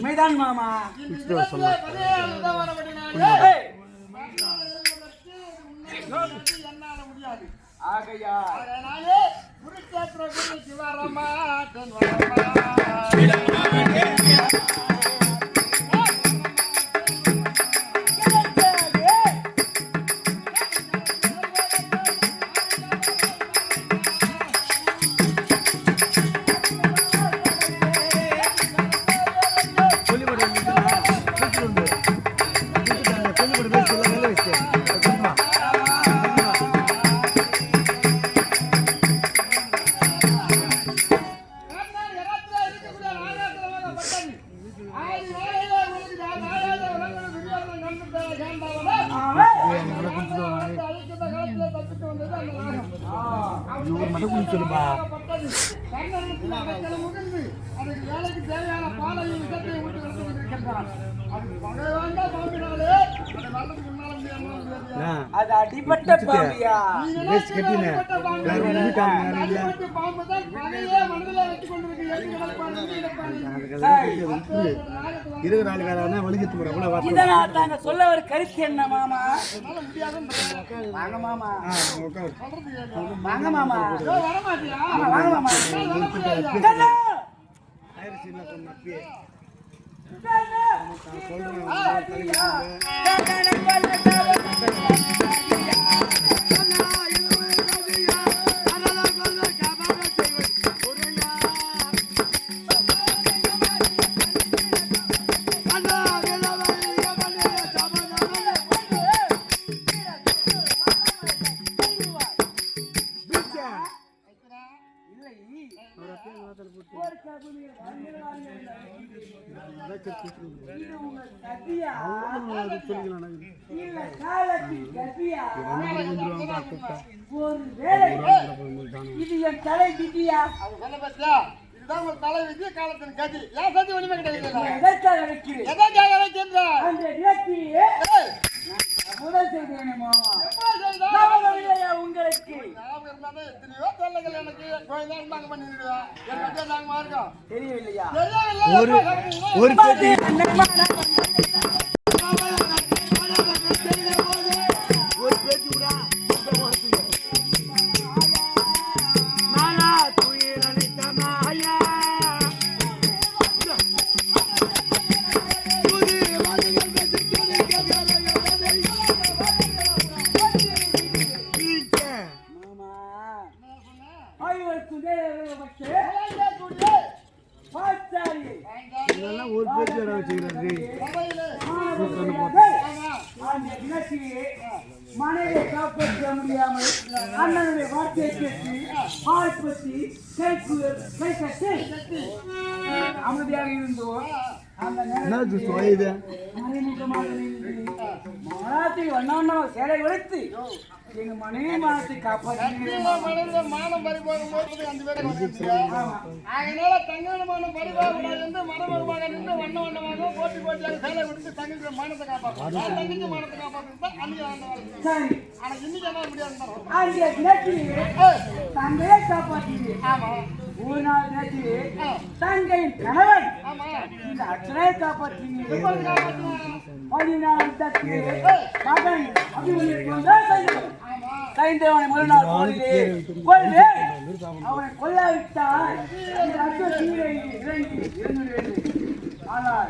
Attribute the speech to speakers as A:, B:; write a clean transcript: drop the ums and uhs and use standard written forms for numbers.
A: மைதான் மாமா ஆகையா அது அடிபட்ட பாம்பியா சொல்ல ஒரு கருத்து என்ன மாமா வாங்க மாமா வாங்க மாமா வாங்க மாமா இது என் தலை விதியா இதுதான் உங்க தலை விதிய காலத்தின் கதி ஏன் சதி ஒண்ணுமே கிடையாது முதல் செய்தேனே மாமா உங்களுக்கு எத்தனையோ தொல்லைகள் எனக்கு நாங்க பண்ணிடுவோம் எனக்கு நாங்க மார்க்கோம் தெரியவில்லையா ஒரு மனையை காப்பாற்ற முடியாமல் அண்ணனுடைய வார்த்தையை கேட்டு பால் பற்றி கை கட்டி அமைதியாக இருந்தோம். அந்த மனத்தை வண்ண சேலை வளைத்து எங்க மனைவி மானத்தை காப்பாற்ற மானம் பறிபோகும் போது அந்த அதனால தங்கமான மானம் பறிபோகக்கூடாது என்று மனமரமாக நின்று வண்ண வண்ணமாக போட்டி போட்டியாக சேலை விடுத்து தங்கிற மானத்தை காப்பாற்று தங்கிச்சு மானத்தை காப்பாற்று அன்னைக்கு சரி ஆனா இன்னைக்கு என்ன முடியாது தங்கையை காப்பாற்று. ஆமா ஒரு நாள் நேற்று தங்கையின் கணவன் இந்த அச்சனையை காப்பாற்றி மகன் கைந்தவனை மறுநாள் அவனை கொல்லாவிட்டால் ஆனால்